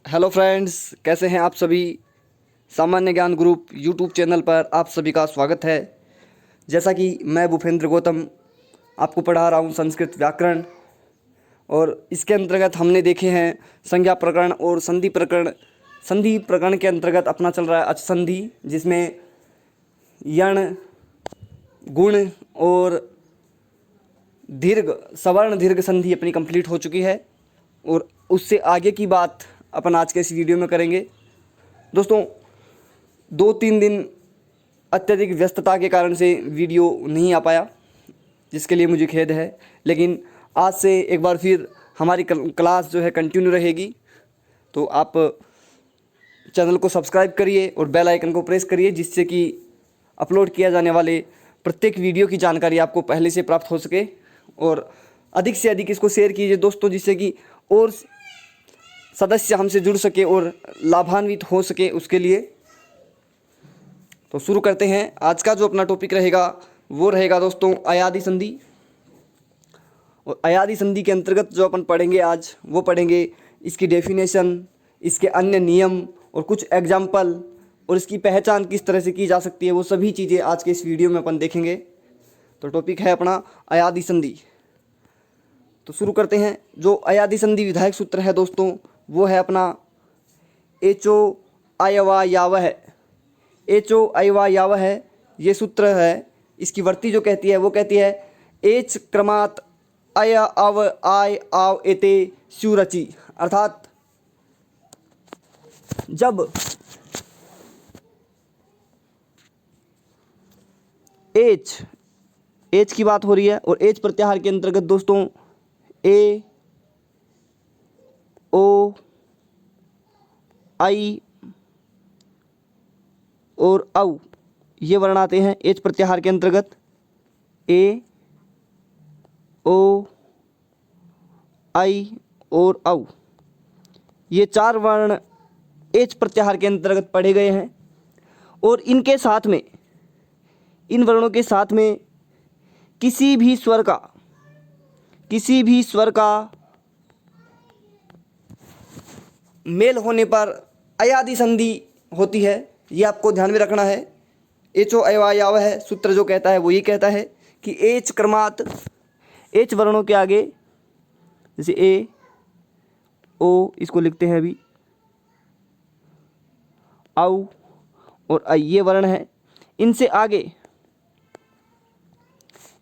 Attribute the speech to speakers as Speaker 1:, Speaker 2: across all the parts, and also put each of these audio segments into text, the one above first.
Speaker 1: Hello friends, कैसे हैं आप सभी। सामान्य ज्ञान ग्रुप यूट्यूब चैनल पर आप सभी का स्वागत है। जैसा कि मैं भूपेंद्र गौतम आपको पढ़ा रहा हूं संस्कृत व्याकरण, और इसके अंतर्गत हमने देखे हैं संज्ञा प्रकरण और संधि प्रकरण। संधि प्रकरण के अंतर्गत अपना चल रहा है अचसंधि, जिसमें यण, गुण और दीर्घ, सवर्ण दीर्घ संधि अपनी कंप्लीट हो चुकी है, और उससे आगे की बात अपन आज के इस वीडियो में करेंगे। दोस्तों, 2-3 दिन अत्यधिक व्यस्तता के कारण से वीडियो नहीं आ पाया, जिसके लिए मुझे खेद है। लेकिन आज से एक बार फिर हमारी क्लास जो है कंटिन्यू रहेगी, तो आप चैनल को सब्सक्राइब करिए और बेल आइकन को प्रेस करिए, जिससे कि अपलोड किया जाने वाले प्रत्येक वीडियो की जानकारी आपको पहले से प्राप्त हो सके। और अधिक से अधिक इसको शेयर कीजिए दोस्तों, जिससे कि और सदस्य हमसे जुड़ सके और लाभान्वित हो सके उसके लिए। तो शुरू करते हैं। आज का जो अपना टॉपिक रहेगा वो रहेगा दोस्तों अयादि संधि। और अयादि संधि के अंतर्गत जो अपन पढ़ेंगे आज, वो पढ़ेंगे इसकी डेफिनेशन, इसके अन्य नियम और कुछ एग्जाम्पल, और इसकी पहचान किस तरह से की जा सकती है, वो सभी चीज़ें आज के इस वीडियो में अपन देखेंगे। तो टॉपिक है अपना अयादि संधि। तो शुरू करते हैं। जो अयादि संधि विधायक सूत्र है दोस्तों, वो है अपना एचो अयवा यावह है। एचो अयवा यावह है, ये सूत्र है। इसकी वर्ती जो कहती है वो कहती है एच क्रमात् अय अव आय आव एते स्युरचि। अर्थात जब एच की बात हो रही है, और एच प्रत्याहार के अंतर्गत दोस्तों ए ओ आई और औ ये वर्ण आते हैं एच प्रत्याहार के अंतर्गत। ए ओ आई और औ, ये 4 वर्ण एच प्रत्याहार के अंतर्गत पढ़े गए हैं। और इनके साथ में, इन वर्णों के साथ में किसी भी स्वर का मेल होने पर अयादि संधि होती है। ये आपको ध्यान में रखना है। एचो अयवायाव है सूत्र जो कहता है वो ये कहता है कि एच क्रमात्, एच वर्णों के आगे, जैसे ए ओ इसको लिखते हैं अभी, औ और आई ये वर्ण है। इनसे आगे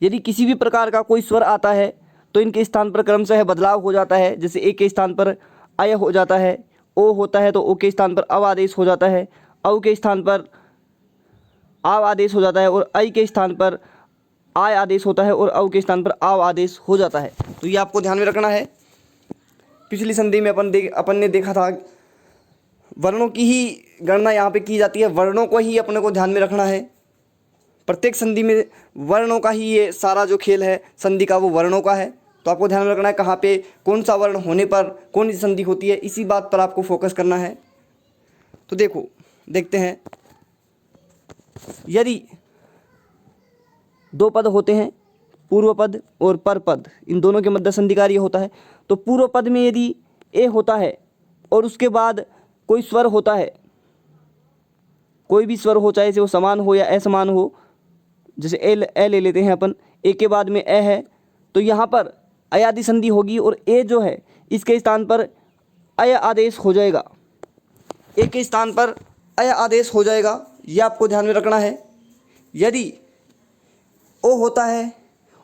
Speaker 1: यदि किसी भी प्रकार का कोई स्वर आता है तो इनके स्थान पर क्रमशः बदलाव हो जाता है। जैसे ए के स्थान पर अय हो जाता है, ओ होता है तो ओ के स्थान पर अव आदेश हो जाता है, औ के स्थान पर आव आदेश हो जाता है, और आई के स्थान पर आय आदेश होता है, और औ के स्थान पर आव आदेश हो जाता है। तो ये आपको ध्यान में रखना है। पिछली संधि में अपन ने देखा था वर्णों की ही गणना यहाँ पे की जाती है, वर्णों को ही अपने को ध्यान में रखना है। प्रत्येक संधि में वर्णों का ही ये सारा जो खेल है संधि का, वो वर्णों का है। तो आपको ध्यान में रखना है कहाँ पे कौन सा वर्ण होने पर कौन सी संधि होती है, इसी बात पर आपको फोकस करना है। तो देखते हैं, यदि 2 पद होते हैं, पूर्व पद और पर पद, इन दोनों के मध्य संधि कार्य होता है। तो पूर्व पद में यदि ए होता है और उसके बाद कोई स्वर होता है, कोई भी स्वर हो, चाहे से वो समान हो या असमान हो, जैसे ए ले लेते हैं अपन, ए के बाद में ए है, तो यहाँ पर अयादि संधि होगी, और ए जो है इसके स्थान पर अय आदेश हो जाएगा। ए के स्थान पर अय आदेश हो जाएगा, ये आपको ध्यान में रखना है। यदि ओ होता है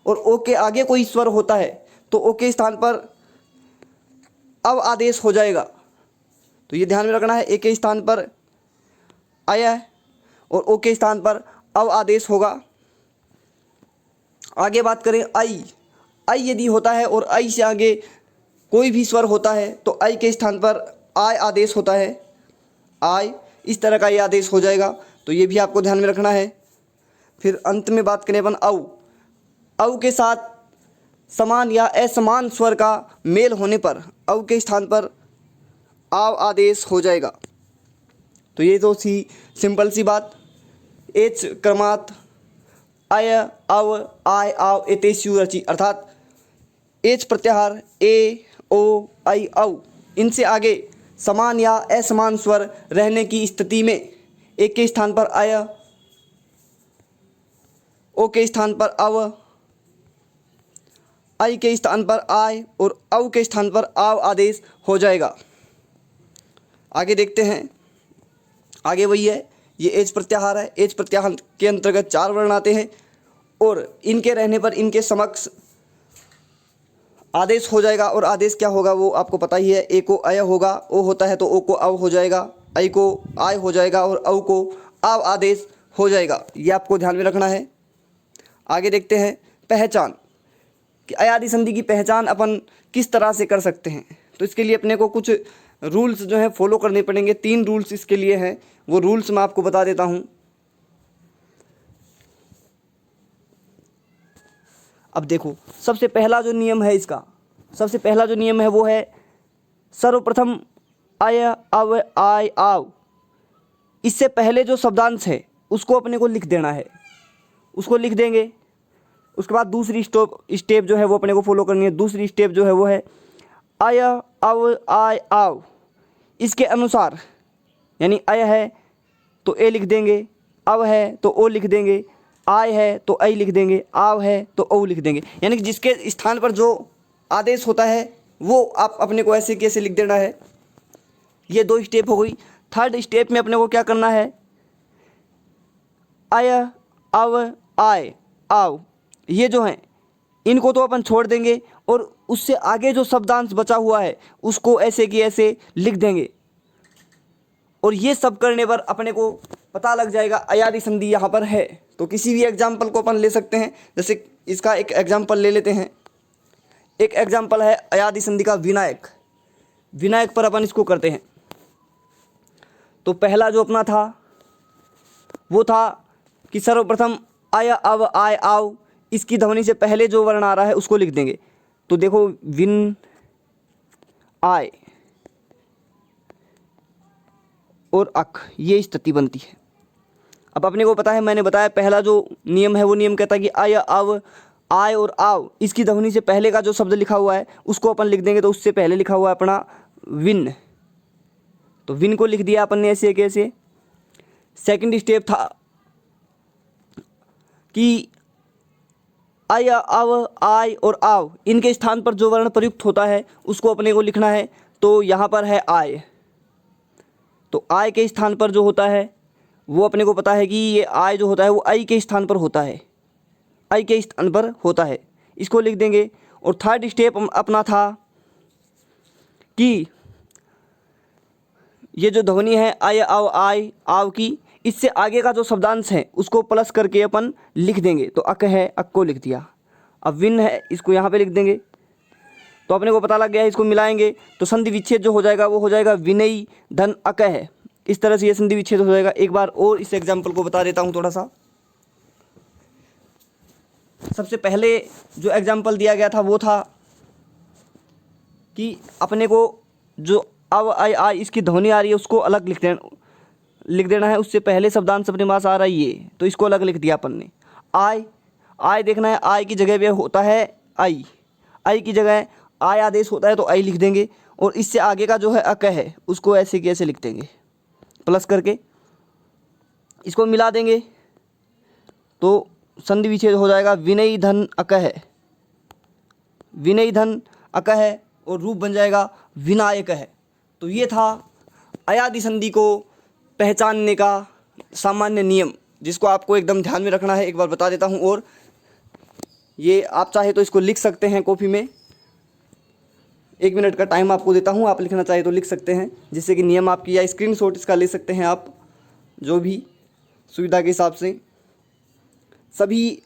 Speaker 1: और ओ के आगे कोई स्वर होता है तो ओ के स्थान पर अव आदेश हो जाएगा। तो ये ध्यान में रखना है, ए के स्थान पर अय और ओ के स्थान पर अव आदेश होगा। आगे बात करें आई यदि होता है और आई से आगे कोई भी स्वर होता है तो आई के स्थान पर आय आदेश होता है। आय, इस तरह का ये आदेश हो जाएगा। तो ये भी आपको ध्यान में रखना है। फिर अंत में बात करें अपन औ के साथ समान या असमान स्वर का मेल होने पर औ के स्थान पर आव आदेश हो जाएगा। तो ये तो थी सिंपल सी बात। एच क्रमात् अय अव आय आव एते स्युरचि, अर्थात एच प्रत्याहार ए ओ आई औ, इनसे आगे समान या असमान स्वर रहने की स्थिति में एक के स्थान पर अय, ओ के स्थान पर अव, आई के स्थान पर आय और औ के स्थान पर आव आदेश हो जाएगा। आगे देखते हैं, आगे वही है, ये एज प्रत्याहार है। एज प्रत्याहार के अंतर्गत 4 वर्ण आते हैं और इनके रहने पर इनके समक्ष आदेश हो जाएगा। और आदेश क्या होगा वो आपको पता ही है। ए को अय होगा, ओ होता है तो ओ को अव हो जाएगा, ऐ को आय हो जाएगा और औ को आव आदेश हो जाएगा। ये आपको ध्यान में रखना है। आगे देखते हैं पहचान, कि अयादि संधि की पहचान अपन किस तरह से कर सकते हैं। तो इसके लिए अपने को कुछ रूल्स जो है फॉलो करने पड़ेंगे। 3 रूल्स इसके लिए हैं, वो रूल्स मैं आपको बता देता हूँ। अब देखो, सबसे पहला जो नियम है इसका, सबसे पहला जो नियम है वो है सर्वप्रथम अय अव आय आव, इससे पहले जो शब्दांश है उसको अपने को लिख देना है, उसको लिख देंगे। उसके बाद दूसरी स्टेप जो है वो अपने को फॉलो करनी है। दूसरी स्टेप जो है वो है अय अव आय आव, इसके अनुसार, यानी अय है तो ए लिख देंगे, अव है तो ओ लिख देंगे, आय है तो ऐ लिख देंगे, आव है तो औ लिख देंगे। यानी कि जिसके स्थान पर जो आदेश होता है वो आप अपने को ऐसे कैसे लिख देना है। ये 2 स्टेप हो गई। थर्ड स्टेप में अपने को क्या करना है, अय अव आय आव, ये जो हैं इनको तो अपन छोड़ देंगे और उससे आगे जो शब्दांश बचा हुआ है उसको ऐसे कि ऐसे लिख देंगे। और ये सब करने पर अपने को पता लग जाएगा अयादि संधि यहाँ पर है। तो किसी भी एग्जाम्पल को अपन ले सकते हैं। जैसे इसका एक एग्जाम्पल ले लेते हैं। एक एग्जाम्पल है अयादि संधि का विनायक। विनायक पर अपन इसको करते हैं। तो पहला जो अपना था वो था कि सर्वप्रथम अय अव आय आव, इसकी ध्वनि से पहले जो वर्ण आ रहा है उसको लिख देंगे। तो देखो विन आय और अक, ये स्थिति बनती है। अब अपने को पता है, मैंने बताया पहला जो नियम है वो नियम कहता है कि अय अव आय और आव, इसकी ध्वनि से पहले का जो शब्द लिखा हुआ है उसको अपन लिख देंगे। तो उससे पहले लिखा हुआ है अपना विन, तो विन को लिख दिया अपन ने ऐसे कैसे। सेकंड स्टेप था कि अय अव आय और आव, इनके स्थान पर जो वर्ण प्रयुक्त होता है उसको अपने को लिखना है। तो यहाँ पर है आय, तो आय के स्थान पर जो होता है वो अपने को पता है कि ये आय जो होता है वो ऐ के स्थान पर होता है, ऐ के स्थान पर होता है, इसको लिख देंगे। और थर्ड स्टेप अपना था कि ये जो ध्वनि है अय अव आय आव की, इससे आगे का जो शब्दांश है उसको प्लस करके अपन लिख देंगे। तो अक है, अक को लिख दिया। अब विन है, इसको यहाँ पे लिख देंगे। तो अपने को पता लग गया, इसको मिलाएंगे तो संधि विच्छेद जो हो जाएगा वो हो जाएगा विनयी धन अक है। इस तरह से ये संधि विच्छेद हो जाएगा। एक बार और इस एग्जाम्पल को बता देता हूँ थोड़ा सा। सबसे पहले जो एग्जाम्पल दिया गया था वो था कि अपने को जो अव आय आय इसकी ध्वनि आ रही है उसको अलग लिख देना है। उससे पहले शब्दांश अपने पास आ रहा है ये, तो इसको अलग लिख दिया अपन ने। आय, आय देखना है, आय की जगह पे होता है ऐ, ऐ की जगह आय आदेश होता है तो ऐ लिख देंगे। और इससे आगे का जो है अक है उसको ऐसे कैसे लिख देंगे, प्लस करके इसको मिला देंगे तो संधि विच्छेद हो जाएगा विनयी धन अक है, विनयी धन अक है और रूप बन जाएगा विनायक है। तो ये था अयादि संधि को पहचानने का सामान्य नियम, जिसको आपको एकदम ध्यान में रखना है। एक बार बता देता हूँ और ये आप चाहे तो इसको लिख सकते हैं कॉपी में। 1 मिनट का टाइम आपको देता हूँ, आप लिखना चाहे तो लिख सकते हैं, जिससे कि नियम आपकी, या स्क्रीनशॉट इसका ले सकते हैं आप, जो भी सुविधा के हिसाब से। सभी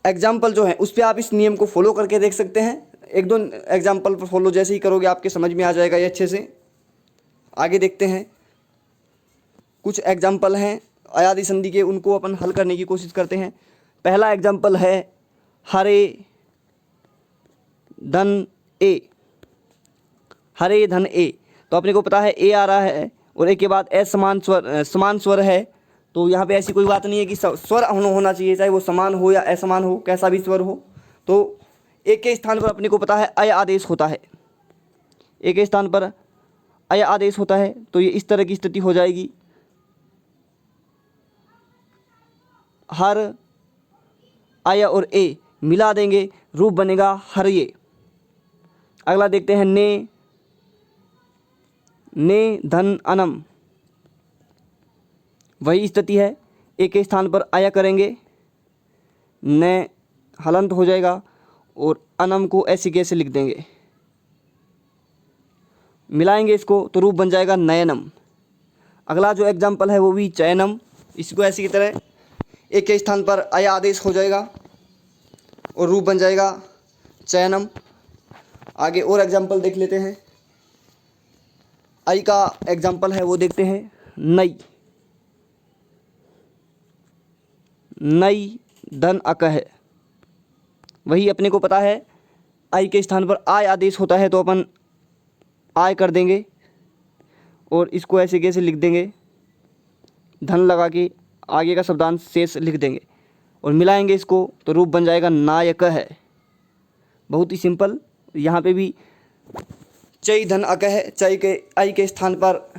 Speaker 1: एग्जाम्पल जो हैं उस पर आप इस नियम को फॉलो करके देख सकते हैं। 1-2 एग्जाम्पल पर फॉलो जैसे ही करोगे आपके समझ में आ जाएगा ये अच्छे से। आगे देखते हैं, कुछ एग्जाम्पल हैं अयादि संधि के, उनको अपन हल करने की कोशिश करते हैं। पहला एग्जाम्पल है हरे धन ए, हरे धन ए। तो अपने को पता है ए आ रहा है और ए के बाद समान स्वर है। तो यहाँ पे ऐसी कोई बात नहीं है कि स्वर होना चाहिए, चाहे वो समान हो या असमान हो, कैसा भी स्वर हो। तो ए के स्थान पर अपने को पता है अय आदेश होता है, ए के स्थान पर अय आदेश होता है तो ये इस तरह की स्थिति हो जाएगी। हर अय और ए मिला देंगे, रूप बनेगा हर्ये। अगला देखते हैं ने धन अनम, वही स्थिति है। ए के स्थान पर अय करेंगे, ने हलंत हो जाएगा और अनम को ऐसे कैसे लिख देंगे, मिलाएंगे इसको तो रूप बन जाएगा नयनम। अगला जो एग्जाम्पल है वो भी चयनम, इसको ऐसी की तरह एक के स्थान पर अय आदेश हो जाएगा और रूप बन जाएगा चयनम। आगे और एग्जाम्पल देख लेते हैं। आई का एग्जाम्पल है वो देखते हैं नई, नई धन अकह, वही अपने को पता है आई के स्थान पर आय आदेश होता है तो अपन आय कर देंगे और इसको ऐसे कैसे लिख देंगे, धन लगा के आगे का शब्दांश शेष लिख देंगे और मिलाएंगे इसको तो रूप बन जाएगा नायक है। बहुत ही सिंपल। यहाँ पे भी चई धन अकह, चई के आई के स्थान पर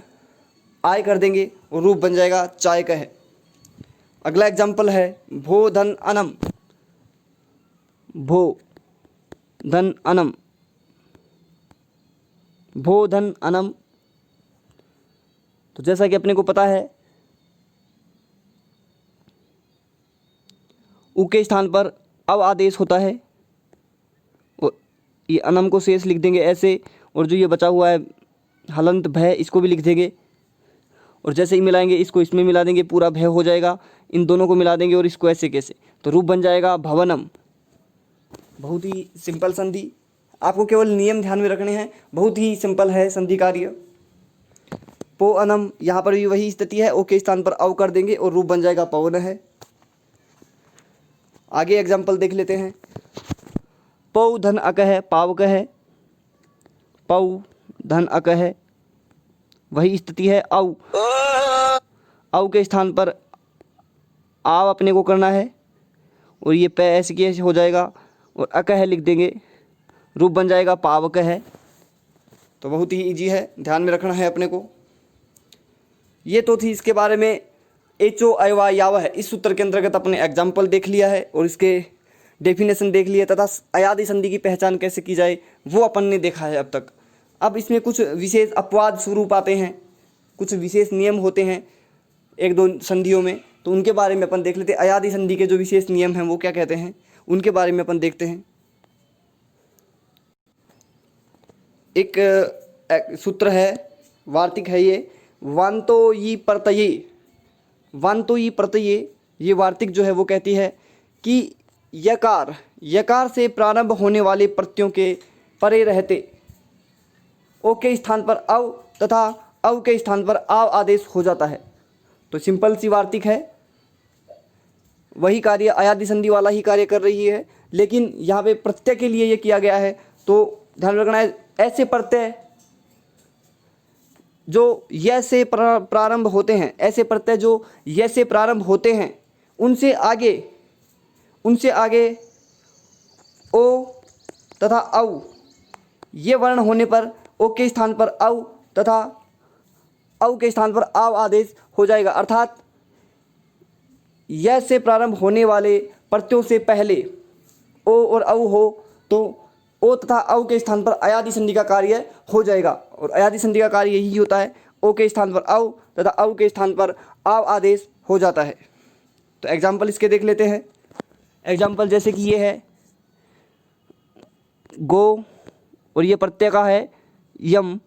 Speaker 1: आय कर देंगे और रूप बन जाएगा चायक है। अगला एग्जाम्पल है भो धन अनम, भो धन अनम, भो धन अनम। तो जैसा कि अपने को पता है उ के स्थान पर अव आदेश होता है और ये अनम को शेष लिख देंगे ऐसे, और जो ये बचा हुआ है हलंत भय इसको भी लिख देंगे और जैसे ही मिलाएंगे इसको इसमें मिला देंगे, पूरा भय हो जाएगा। इन दोनों को मिला देंगे और इसको ऐसे कैसे, तो रूप बन जाएगा भवनम। बहुत ही सिंपल संधि, आपको केवल नियम ध्यान में रखने हैं। बहुत ही सिंपल है संधि कार्य। पो अनम, यहाँ पर भी वही स्थिति है, ओ के स्थान पर अव कर देंगे और रूप बन जाएगा पवन है। आगे एग्जाम्पल देख लेते हैं। पौ धन अकह, पावक है, पौ धन अकह, वही स्थिति है। अव के स्थान पर आव अपने को करना है और ये पै ऐसे की ऐसे हो जाएगा और अकह लिख देंगे, रूप बन जाएगा पावक है। तो बहुत ही इजी है, ध्यान में रखना है अपने को। ये तो थी इसके बारे में एचो अयवा याव है। इस सूत्र के अंतर्गत अपने एग्जाम्पल देख लिया है और इसके डेफिनेशन देख लिया तथा अयादी संधि की पहचान कैसे की जाए वो अपन ने देखा है अब तक। अब इसमें कुछ विशेष अपवाद स्वरूप आते हैं, कुछ विशेष नियम होते हैं एक दो संधियों में, तो उनके बारे में अपन देख लेते हैं। अयादी संधि के जो विशेष नियम हैं वो क्या कहते हैं उनके बारे में अपन देखते हैं। एक सूत्र है, वार्तिक है ये, वांतो यी प्रत्यये, वांतो यी प्रत्यये, ये वार्तिक जो है वो कहती है कि यकार से प्रारंभ होने वाले प्रत्ययों के परे रहते ओ के स्थान पर अव तथा अव के स्थान पर आव आदेश हो जाता है। तो सिंपल सी वार्तिक है, वही कार्य अयादी संधि वाला ही कार्य कर रही है, लेकिन यहाँ पे प्रत्यय के लिए ये किया गया है। तो ध्यान रखना है, ऐसे प्रत्यय जो य से प्रारंभ होते हैं, ऐसे प्रत्यय जो य से प्रारंभ होते हैं, उनसे आगे ओ तथा औ ये वर्ण होने पर ओ के स्थान पर औ तथा औ के स्थान पर आव आदेश हो जाएगा। अर्थात य से प्रारंभ होने वाले प्रत्ययों से पहले ओ और औ हो तो ओ तथा औ के स्थान पर अयादी संधि का कार्य हो जाएगा। और अयादी संधि का कार्य यही होता है, ओ के स्थान पर औ तथा औ के स्थान पर आव आदेश हो जाता है। तो एग्जाम्पल इसके देख लेते हैं। एग्जाम्पल जैसे कि ये है गो और ये प्रत्यय का है यम,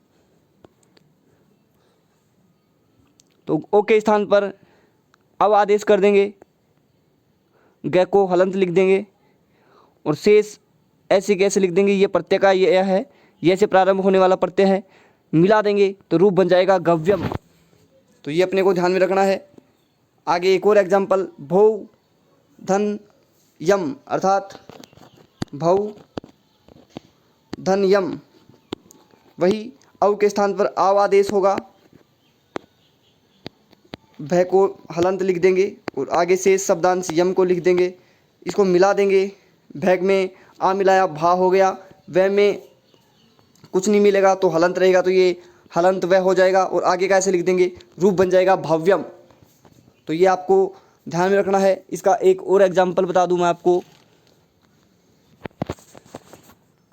Speaker 1: तो ओ के स्थान पर अव आदेश कर देंगे, ग को हलंत लिख देंगे और शेष ऐसे कैसे लिख देंगे, ये प्रत्यय का ये है, ये से प्रारंभ होने वाला प्रत्यय है, मिला देंगे तो रूप बन जाएगा गव्यम। तो ये अपने को ध्यान में रखना है। आगे एक और एग्जाम्पल, भौ धन यम, अर्थात भौ धन यम, वही अव के स्थान पर आव आदेश होगा, भय को हलंत लिख देंगे और आगे शेष शब्दांश यम को लिख देंगे, इसको मिला देंगे, भैग में आ मिलाया भा हो गया, वह में कुछ नहीं मिलेगा तो हलंत रहेगा, तो ये हलंत वह हो जाएगा और आगे का ऐसे लिख देंगे, रूप बन जाएगा भव्यम। तो ये आपको ध्यान में रखना है। इसका एक और एग्जाम्पल बता दूं मैं आपको।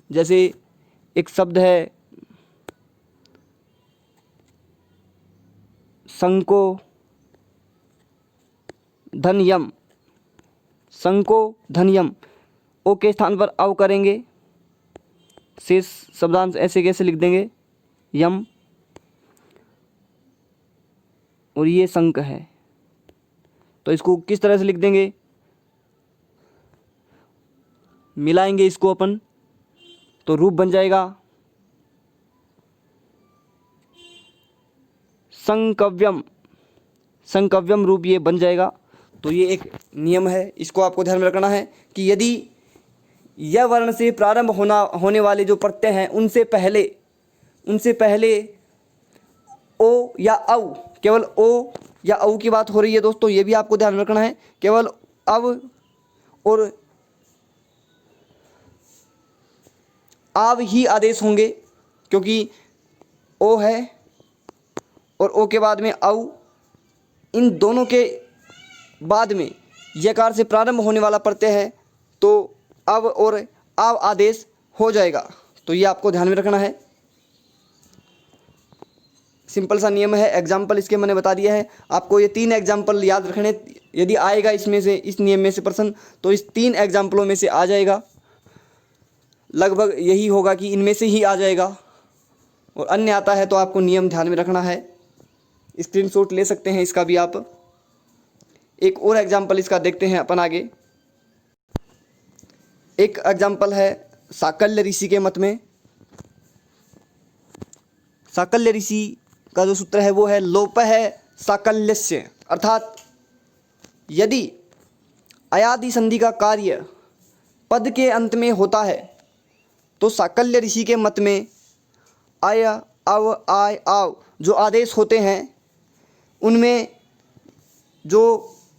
Speaker 1: जैसे एक शब्द है संको धन्यम, संको धन्यम, ओ के स्थान पर अव करेंगे, शेष शब्दांश ऐसे कैसे लिख देंगे, यम, और ये संक है, तो इसको किस तरह से लिख देंगे, मिलाएंगे इसको अपन, तो रूप बन जाएगा संकव्यम, संकव्यम रूप ये बन जाएगा। तो ये एक नियम है, इसको आपको ध्यान में रखना है कि यदि यह वर्ण से प्रारंभ होने वाले जो प्रत्यय हैं उनसे पहले ओ या औ, केवल ओ या औ की बात हो रही है दोस्तों, ये भी आपको ध्यान में रखना है। केवल अव और आव ही आदेश होंगे, क्योंकि ओ है और ओ के बाद में औ, इन दोनों के बाद में यकार से प्रारंभ होने वाला प्रत्यय है तो अव और आव आदेश हो जाएगा। तो ये आपको ध्यान में रखना है। सिंपल सा नियम है। एग्जाम्पल इसके मैंने बता दिया है। आपको ये 3 एग्जाम्पल याद रखने, यदि आएगा इसमें से, इस नियम में से प्रश्न, तो इस 3 एग्जाम्पलों में से आ जाएगा। लगभग यही होगा कि इनमें से ही आ जाएगा, और अन्य आता है तो आपको नियम ध्यान में रखना है। स्क्रीनशॉट ले सकते हैं इसका भी आप। एक और एग्जाम्पल इसका देखते हैं अपन आगे। एक एग्जाम्पल है साकल्य ऋषि के मत में। साकल्य ऋषि का जो सूत्र है वो है लोपः साकल्यस्य, अर्थात यदि अयादि संधि का कार्य पद के अंत में होता है तो साकल्य ऋषि के मत में अय अव आय आव जो आदेश होते हैं उनमें जो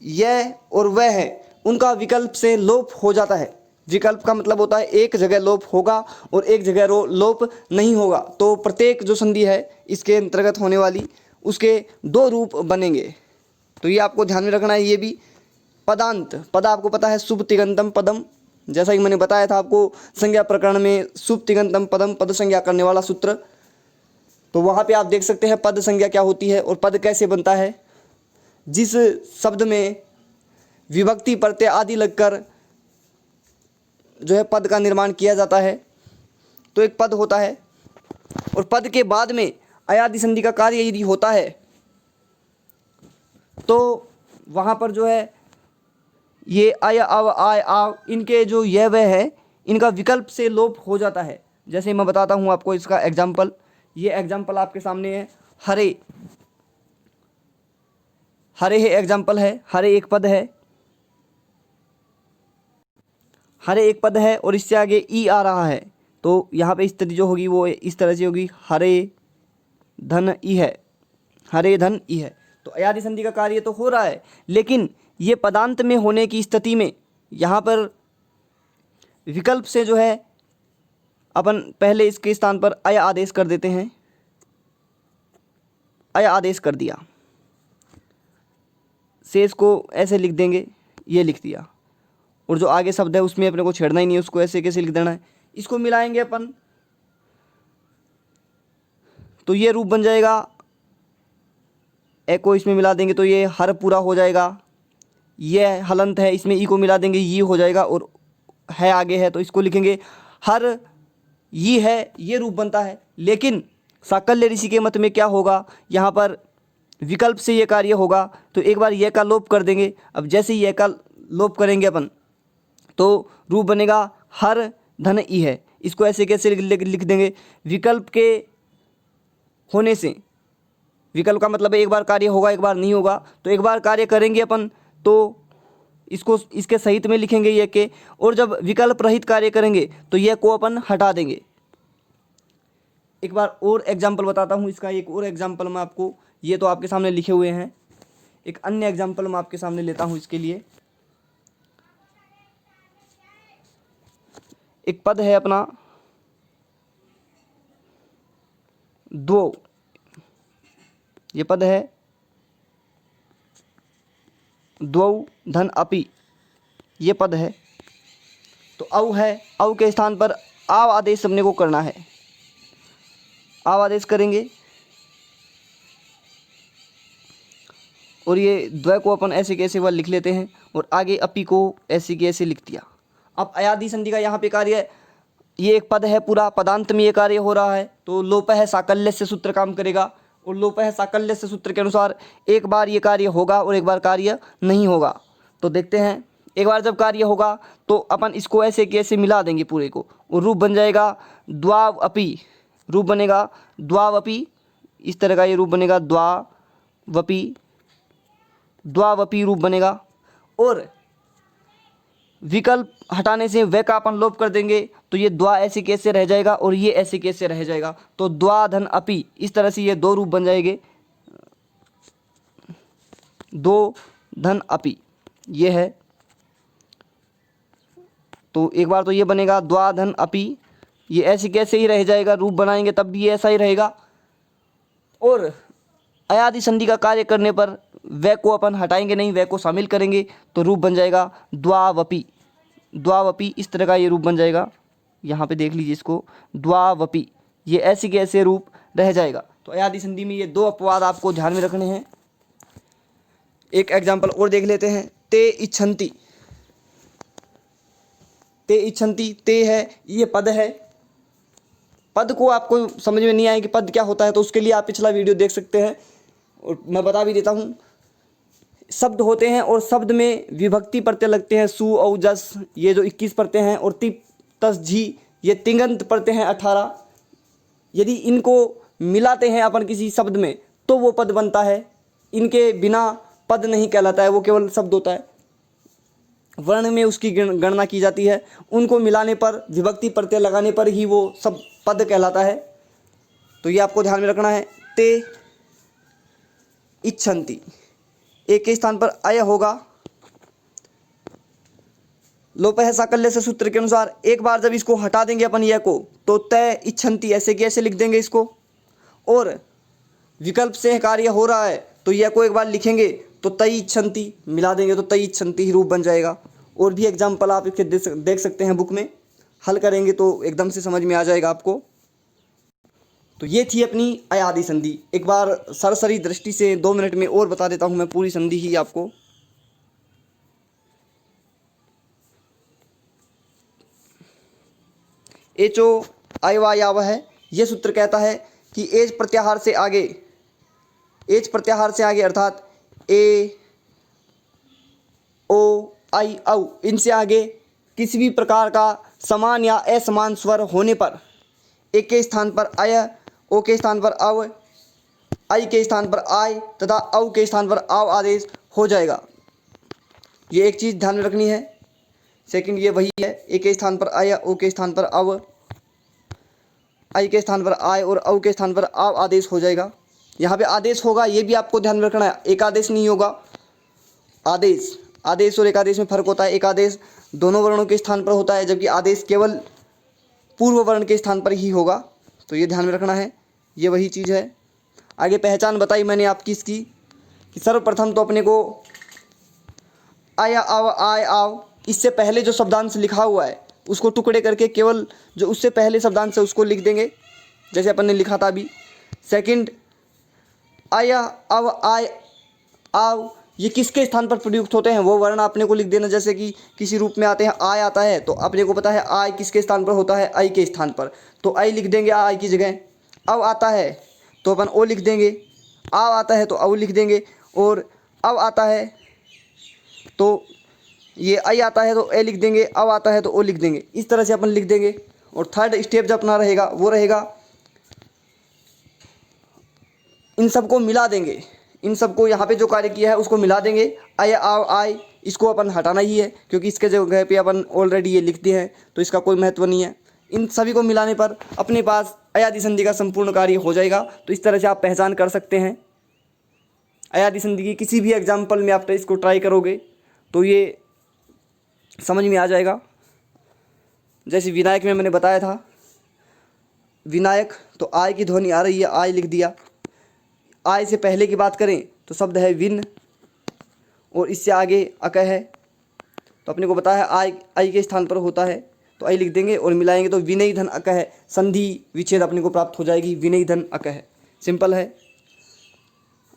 Speaker 1: यह और वह है उनका विकल्प से लोप हो जाता है। विकल्प का मतलब होता है एक जगह लोप होगा और एक जगह लोप नहीं होगा। तो प्रत्येक जो संधि है इसके अंतर्गत होने वाली, उसके 2 रूप बनेंगे। तो ये आपको ध्यान में रखना है। ये भी पदांत, पद आपको पता है शुभ तिगंतम पदम, जैसा कि मैंने बताया था आपको संज्ञा प्रकरण में, शुभ तिगंतम पदम, पद संज्ञा करने वाला सूत्र। तो वहाँ पे आप देख सकते हैं पद संज्ञा क्या होती है और पद कैसे बनता है। जिस शब्द में विभक्ति प्रत्यय आदि लगकर जो है पद का निर्माण किया जाता है तो एक पद होता है, और पद के बाद में अयादि संधि का कार्य यदि होता है तो वहाँ पर जो है ये अय अव आय आव, इनके जो यह वह है इनका विकल्प से लोप हो जाता है। जैसे मैं बताता हूँ आपको इसका एग्जाम्पल। ये एग्जाम्पल आपके सामने है, हरे, हरे है एग्जाम्पल है। हरे एक पद है, हरे एक पद है और इससे आगे ई आ रहा है, तो यहाँ पे स्थिति जो होगी वो इस तरह से होगी, हरे धन ई है, हरे धन ई है। तो अयादि संधि का कार्य तो हो रहा है, लेकिन ये पदांत में होने की स्थिति में यहाँ पर विकल्प से जो है अपन पहले इसके स्थान पर अय आदेश कर देते हैं। अय आदेश कर दिया, शेष को ऐसे लिख देंगे, ये लिख दिया, और जो आगे शब्द है उसमें अपने को छेड़ना ही नहीं है, उसको ऐसे कैसे लिख देना है। इसको मिलाएंगे अपन तो ये रूप बन जाएगा। ए को इसमें मिला देंगे तो ये हर पूरा हो जाएगा। ये हलंत है, इसमें ई को मिला देंगे, ये हो जाएगा, और है आगे है तो इसको लिखेंगे हर ये है, ये रूप बनता है। लेकिन साकल्य ऋषि के मत में क्या होगा, यहाँ पर विकल्प से ये कार्य होगा तो एक बार यह का लोप कर देंगे। अब जैसे ही यह का लोप करेंगे अपन तो रूप बनेगा हर धन ई है। इसको ऐसे कैसे लिख देंगे, विकल्प के होने से, विकल्प का मतलब है एक बार कार्य होगा एक बार नहीं होगा, तो एक बार कार्य करेंगे अपन तो इसको इसके सहित में लिखेंगे ये के, और जब विकल्प रहित कार्य करेंगे तो यह को अपन हटा देंगे। एक बार और एग्जाम्पल बताता हूँ इसका। एक और एग्जाम्पल मैं आपको, ये तो आपके सामने लिखे हुए हैं, एक अन्य एग्जाम्पल मैं आपके सामने लेता हूँ इसके लिए। एक पद है अपना दो, ये पद है द्वौ धन अपि, ये पद है। तो औ है, औ के स्थान पर आव आदेश अपने को करना है। आव आदेश करेंगे और ये द्वय को अपन ऐसे कैसे वह लिख लेते हैं और आगे अपि को ऐसे के ऐसे लिख दिया। अब अयादि संधि का यहाँ पे कार्य है, ये एक पद है पूरा, पदांत में ये कार्य हो रहा है। तो लोप है साकल्य से सूत्र काम करेगा और लोप है साकल्य से सूत्र के अनुसार एक बार ये कार्य होगा और एक बार कार्य नहीं होगा। तो देखते हैं, एक बार जब कार्य होगा तो अपन इसको ऐसे कैसे मिला देंगे पूरे को और रूप बन जाएगा द्वाव अपि, रूप बनेगा द्वाव अपि, इस तरह का ये रूप बनेगा द्वावपि, द्वावपि रूप बनेगा। और विकल्प हटाने से व का अपन लोप कर देंगे तो ये द्वा ऐसे कैसे रह जाएगा और ये ऐसे कैसे रह जाएगा। तो द्वा धन अपि, इस तरह से ये दो रूप बन जाएंगे, दो धन अपि ये है। तो एक बार तो ये बनेगा द्वा धन अपि, ये ऐसे कैसे ही रह जाएगा, रूप बनाएंगे तब भी ऐसा ही रहेगा। और अयादि संधि का कार्य करने पर व को अपन हटाएंगे नहीं, व को शामिल करेंगे तो रूप बन जाएगा द्वावपि, द्वावपि इस तरह का ये रूप बन जाएगा। यहाँ पे देख लीजिए इसको, द्वावपि, ये ऐसे के ऐसे रूप रह जाएगा। तो अयादि संधि में ये दो अपवाद आपको ध्यान में रखने हैं। एक एग्जाम्पल और देख लेते हैं, ते इच्छन्ति, ते इच्छन्ति, ते है ये पद है। पद को आपको समझ में नहीं आए कि पद क्या होता है तो उसके लिए आप पिछला वीडियो देख सकते हैं और मैं बता भी देता हूँ। शब्द होते हैं और शब्द में विभक्ति प्रत्यय लगते हैं, सु औ जस, ये जो 21 प्रत्यय हैं, और तिप तस झी ये तिङंत प्रत्यय हैं 18। यदि इनको मिलाते हैं अपन किसी शब्द में तो वो पद बनता है, इनके बिना पद नहीं कहलाता है, वो केवल शब्द होता है। वर्ण में उसकी गणना की जाती है, उनको मिलाने पर विभक्ति प्रत्यय लगाने पर ही वो सब पद कहलाता है। तो ये आपको ध्यान में रखना है। ते इच्छन्ति, एक के स्थान पर अय होगा, लोप है साकल्य से सूत्र के अनुसार एक बार जब इसको हटा देंगे अपन यह को तो तय इच्छन्ति ऐसे कैसे लिख देंगे इसको। और विकल्प से कार्य हो रहा है तो यह को एक बार लिखेंगे तो तई इच्छन्ति मिला देंगे तो तई इच्छन्ति ही रूप बन जाएगा। और भी एग्जाम्पल आप इसके देख सकते हैं बुक में, हल करेंगे तो एकदम से समझ में आ जाएगा आपको। तो ये थी अपनी अयादि संधि। एक बार सरसरी दृष्टि से 2 मिनट में और बता देता हूं मैं पूरी संधि ही आपको। एचो आयवा याव है, यह सूत्र कहता है कि एज प्रत्याहार से आगे, एज प्रत्याहार से आगे अर्थात ए ओ आई औ इनसे आगे किसी भी प्रकार का समान या असमान स्वर होने पर एक के स्थान पर अय, ओ के स्थान पर अव, आई के स्थान पर आय तथा औ के स्थान पर आव आदेश हो जाएगा। ये एक चीज़ ध्यान में रखनी है। सेकंड ये वही है, ए के स्थान पर अय, ओ के स्थान पर अव, आई के स्थान पर आय और औ के स्थान पर आव आदेश हो जाएगा। यहाँ पे आदेश होगा ये भी आपको ध्यान में रखना है, एक आदेश नहीं होगा। आदेश, आदेश और एक आदेश में फर्क होता है। एक आदेश दोनों वर्णों के स्थान पर होता है जबकि आदेश केवल पूर्व वर्ण के स्थान पर ही होगा। तो ये ध्यान में रखना है, ये वही चीज़ है। आगे पहचान बताई मैंने आपकी इसकी कि सर्वप्रथम तो अपने को आया आव आय आव, इससे पहले जो शब्दांश लिखा हुआ है उसको टुकड़े करके केवल जो उससे पहले शब्दांश है उसको लिख देंगे जैसे अपन ने लिखा था अभी। सेकंड आया अव आय आव, ये किसके स्थान पर प्रयुक्त होते हैं वो वर्ण आपने को लिख देना। जैसे कि किसी रूप में आते हैं आय आता है तो अपने को पता है आय किसके स्थान पर होता है, आई के स्थान पर, तो आई लिख देंगे आई की जगह। अव आता है तो अपन ओ लिख देंगे, आव आता है तो औ लिख देंगे, और अव आता है तो ये आई आता है तो ए लिख देंगे, अव आता है तो ओ लिख देंगे। इस तरह से अपन लिख देंगे। और थर्ड स्टेप जो अपना रहेगा वो रहेगा इन सबको मिला देंगे, इन सबको यहाँ पे जो कार्य किया है उसको मिला देंगे। आय आव आय इसको अपन हटाना ही है क्योंकि इसके जगह पे अपन ऑलरेडी ये लिख दिए हैं तो इसका कोई महत्व नहीं है। इन सभी को मिलाने पर अपने पास अयादि संधि का संपूर्ण कार्य हो जाएगा। तो इस तरह से आप पहचान कर सकते हैं अयादि संधि की। किसी भी एग्जाम्पल में आप इसको ट्राई करोगे तो ये समझ में आ जाएगा। जैसे विनायक में मैंने बताया था, विनायक तो आय की ध्वनि आ रही है, आय लिख दिया। आय से पहले की बात करें तो शब्द है विन, और इससे आगे अक है, तो अपने को पता है आय आई के स्थान पर होता है तो आई लिख देंगे और मिलाएंगे तो विनय धन अक है, संधि विच्छेद अपने को प्राप्त हो जाएगी, विनय धन अक है। सिंपल है।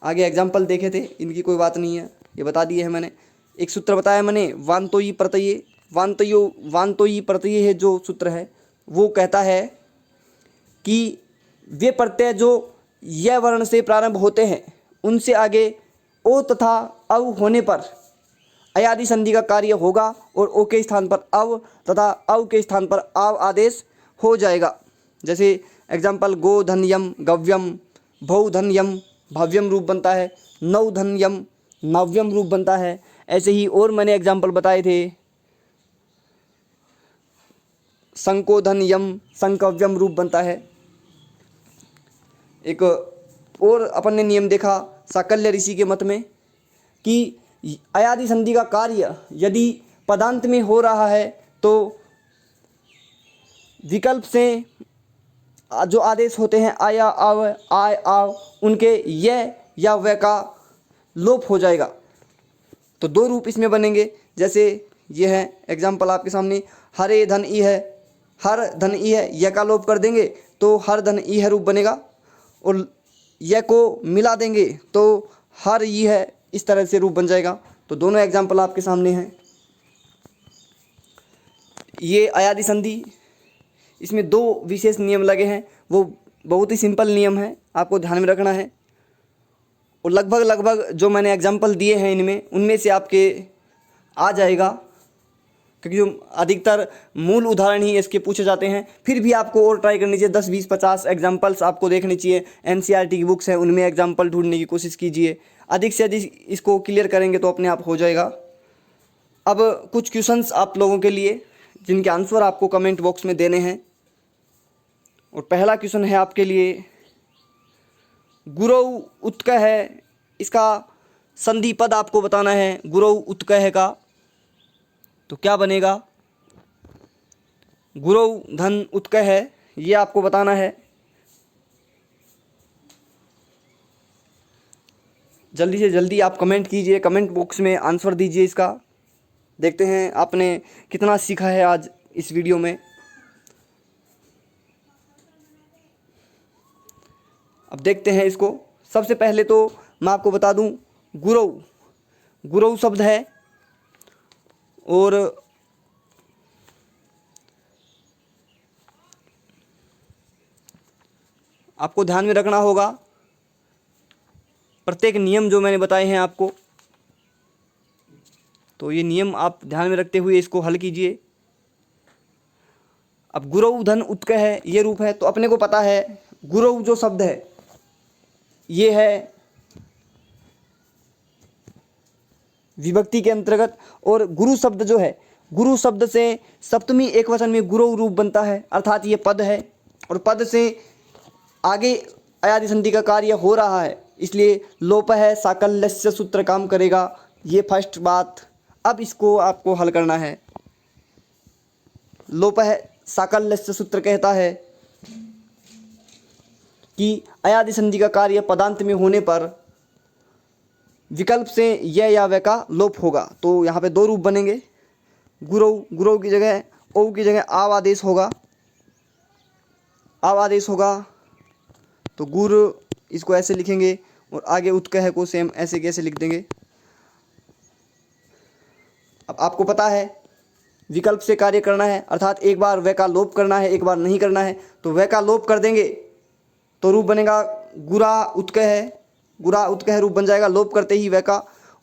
Speaker 1: आगे एग्जाम्पल देखे थे, इनकी कोई बात नहीं है, ये बता दिए है मैंने। एक सूत्र बताया मैंने वांतोई प्रत्यय, वांतोई प्रत्यय है जो सूत्र है वो कहता है कि वे प्रत्यय जो य वर्ण से प्रारंभ होते हैं उनसे आगे ओ तथा अव होने पर अयादि संधि का कार्य होगा और ओ के स्थान पर अव तथा अव के स्थान पर आव आदेश हो जाएगा। जैसे एग्जाम्पल गो धन्यम गव्यम, भौ धन्यम भव्यम रूप बनता है, नौ धन्यम नव्यम रूप बनता है। ऐसे ही और मैंने एग्जाम्पल बताए थे, संकोधन यम संकव्यम रूप बनता है। एक और अपन ने नियम देखा साकल्य ऋषि के मत में कि अयादि संधि का कार्य यदि पदांत में हो रहा है तो विकल्प से जो आदेश होते हैं आया आव आय आव उनके य या व का लोप हो जाएगा। तो दो रूप इसमें बनेंगे। जैसे ये है एग्जाम्पल आपके सामने, हरे धन ई है, हर धन ई है, य का लोप कर देंगे तो हर धन ई है रूप बनेगा, और य को मिला देंगे तो हर ई है, इस तरह से रूप बन जाएगा। तो दोनों एग्जाम्पल आपके सामने हैं। ये अयादि संधि, इसमें दो विशेष नियम लगे हैं, वो बहुत ही सिंपल नियम है, आपको ध्यान में रखना है। और लगभग जो मैंने एग्जाम्पल दिए हैं इनमें, उनमें से आपके आ जाएगा, क्योंकि जो अधिकतर मूल उदाहरण ही इसके पूछे जाते हैं। फिर भी आपको और ट्राई करनी चाहिए, 10 20 50 एग्जाम्पल्स आपको देखने चाहिए। एनसीईआरटी की बुक्स हैं उनमें एग्जाम्पल ढूंढने की कोशिश कीजिए, अधिक से अधिक इसको क्लियर करेंगे तो अपने आप हो जाएगा। अब कुछ क्वेश्चंस आप लोगों के लिए जिनके आंसर आपको कमेंट बॉक्स में देने हैं। और पहला क्वेश्चन है आपके लिए, गुरौ उत्कः है, इसका संधि पद आपको बताना है गुरौ उत्कः का। तो क्या बनेगा, गुरौ धन उत्कः है, ये आपको बताना है। जल्दी से जल्दी आप कमेंट कीजिए, कमेंट बॉक्स में आंसर दीजिए इसका। देखते हैं आपने कितना सीखा है आज इस वीडियो में। अब देखते हैं इसको। सबसे पहले तो मैं आपको बता दूं, गुरौ, गुरौ शब्द है और आपको ध्यान में रखना होगा प्रत्येक नियम जो मैंने बताए हैं आपको, तो ये नियम आप ध्यान में रखते हुए इसको हल कीजिए। अब गुरौ धन उत्कः है, ये रूप है, तो अपने को पता है गुरौ जो शब्द है ये है विभक्ति के अंतर्गत, और गुरु शब्द जो है, गुरु शब्द से सप्तमी एकवचन में गुरौ रूप बनता है, अर्थात ये पद है, और पद से आगे अयादि संधि का कार्य हो रहा है, इसलिए लोप है, साकल्यस्य सूत्र काम करेगा। ये फर्स्ट बात। अब इसको आपको हल करना है। लोप है साकल्यस्य सूत्र कहता है कि अयादि संधि का कार्य पदांत में होने पर विकल्प से य या व का लोप होगा। तो यहाँ पे दो रूप बनेंगे, गुरौ, गुरौ की जगह ओ की जगह आव आदेश होगा, आव आदेश होगा तो गुर, इसको ऐसे लिखेंगे, और आगे उत्कः को सेम ऐसे कैसे लिख देंगे। अब आपको पता है विकल्प से कार्य करना है, अर्थात एक बार व का लोप करना है, एक बार नहीं करना है। तो व का लोप कर देंगे तो रूप बनेगा गुरा उत्कः, गुरा उत्कः रूप बन जाएगा लोप करते ही व का,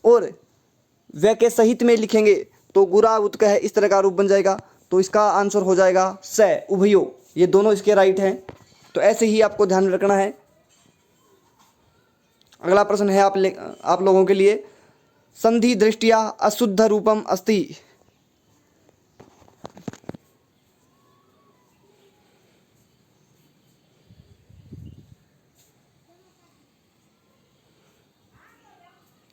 Speaker 1: और व के सहित में लिखेंगे तो गुरा उत्कः इस तरह का रूप बन जाएगा। तो इसका आंसर हो जाएगा स उभयो, ये दोनों इसके राइट हैं। तो ऐसे ही आपको ध्यान में रखना है। अगला प्रश्न है आप लोगों के लिए, संधि दृष्टिया अशुद्ध रूपम अस्ति।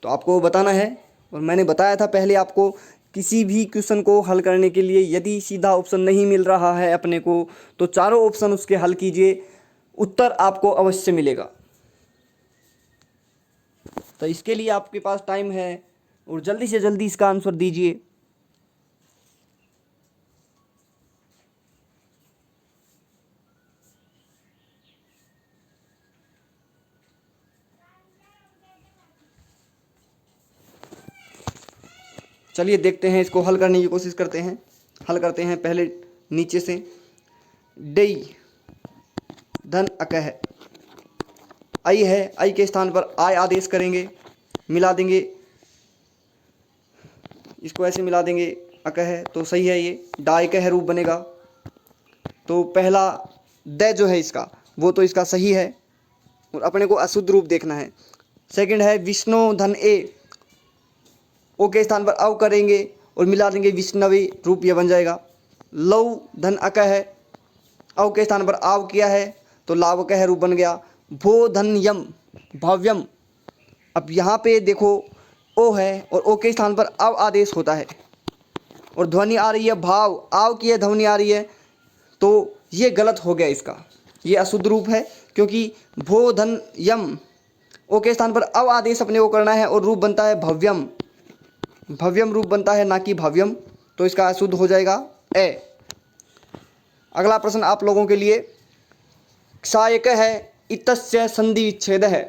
Speaker 1: तो आपको बताना है, और मैंने बताया था पहले आपको, किसी भी क्वेश्चन को हल करने के लिए यदि सीधा ऑप्शन नहीं मिल रहा है अपने को तो चारों ऑप्शन उसके हल कीजिए, उत्तर आपको अवश्य मिलेगा। तो इसके लिए आपके पास टाइम है और जल्दी से जल्दी इसका आंसर दीजिए। चलिए देखते हैं, इसको हल करने की कोशिश करते हैं। हल करते हैं पहले नीचे से। डई धन अकह, आई है, आई के स्थान पर आय आदेश करेंगे, मिला देंगे, इसको ऐसे मिला देंगे अकह, तो सही है ये। डाय कह रूप बनेगा। तो पहला द जो है इसका, वो तो इसका सही है और अपने को अशुद्ध रूप देखना है। सेकंड है विष्णु धन ए, ओ के स्थान पर अव करेंगे और मिला देंगे विष्णवी रूप, यह बन जाएगा। लव धन अकह है, अव के स्थान पर आव किया है तो लावकह रूप बन गया। भो धन यम भव्यम, अब यहाँ पे देखो ओ है और ओ के स्थान पर अव आदेश होता है और ध्वनि आ रही है भाव, आव की है ध्वनि आ रही है, तो ये गलत हो गया इसका, ये अशुद्ध रूप है। क्योंकि भो धन यम, ओ के स्थान पर अव आदेश अपने को करना है और रूप बनता है भव्यम, भव्यम रूप बनता है ना कि भाव्यम, तो इसका अशुद्ध हो जाएगा ए। अगला प्रश्न आप लोगों के लिए, क्षायक है इतस्य संधि विच्छेद है,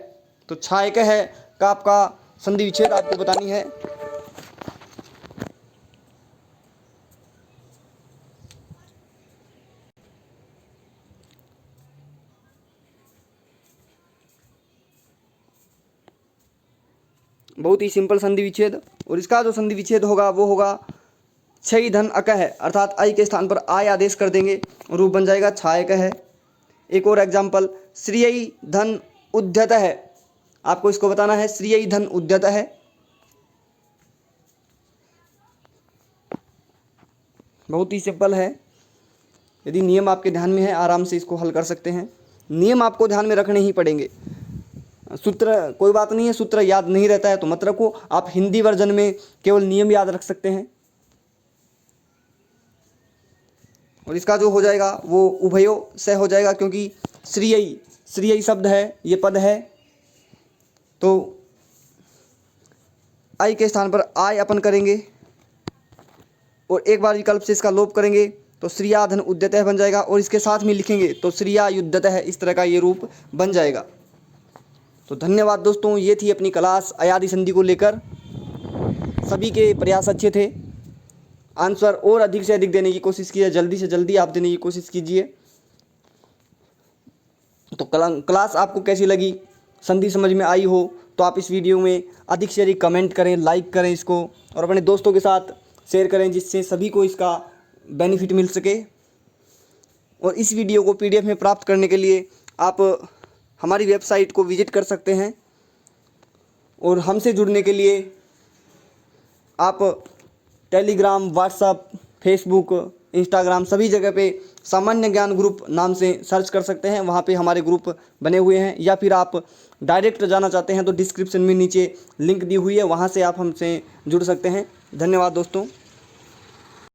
Speaker 1: तो क्षायक है का आपका संधि विच्छेद आपको बतानी है। बहुत ही सिंपल संधि विच्छेद, और इसका जो संधि विच्छेद होगा वो होगा क्षय धन अकह, अर्थात आई के स्थान पर आय आदेश कर देंगे, रूप बन जाएगा छायक है। एक और एग्जाम्पल, श्रीय धन उद्यत है, आपको इसको बताना है, श्रीय धन उद्यत है। बहुत ही सिंपल है, यदि नियम आपके ध्यान में है आराम से इसको हल कर सकते हैं। नियम आपको ध्यान में रखने ही पड़ेंगे, सूत्र कोई बात नहीं है, सूत्र याद नहीं रहता है तो मत रखो, आप हिंदी वर्जन में केवल नियम याद रख सकते हैं। और इसका जो हो जाएगा वो उभयो से हो जाएगा, क्योंकि श्रीयई, श्रीयई शब्द है, ये पद है, तो आई के स्थान पर आय अपन करेंगे और एक बार विकल्प से इसका लोप करेंगे तो श्रिया धन उद्यतः बन जाएगा, और इसके साथ में लिखेंगे तो श्रिया युद्धतः, इस तरह का ये रूप बन जाएगा। तो धन्यवाद दोस्तों, ये थी अपनी क्लास अयादि संधि को लेकर। सभी के प्रयास अच्छे थे, आंसर और अधिक से अधिक देने की कोशिश कीजिए, जल्दी से जल्दी आप देने की कोशिश कीजिए। तो क्लास आपको कैसी लगी, संधि समझ में आई हो तो आप इस वीडियो में अधिक से अधिक कमेंट करें, लाइक करें इसको, और अपने दोस्तों के साथ शेयर करें, जिससे सभी को इसका बेनिफिट मिल सके। और इस वीडियो को PDF में प्राप्त करने के लिए आप हमारी वेबसाइट को विजिट कर सकते हैं, और हमसे जुड़ने के लिए आप टेलीग्राम, व्हाट्सएप, फेसबुक, इंस्टाग्राम सभी जगह पे सामान्य ज्ञान ग्रुप नाम से सर्च कर सकते हैं, वहाँ पे हमारे ग्रुप बने हुए हैं। या फिर आप डायरेक्ट जाना चाहते हैं तो डिस्क्रिप्शन में नीचे लिंक दी हुई है, वहाँ से आप हमसे जुड़ सकते हैं। धन्यवाद दोस्तों।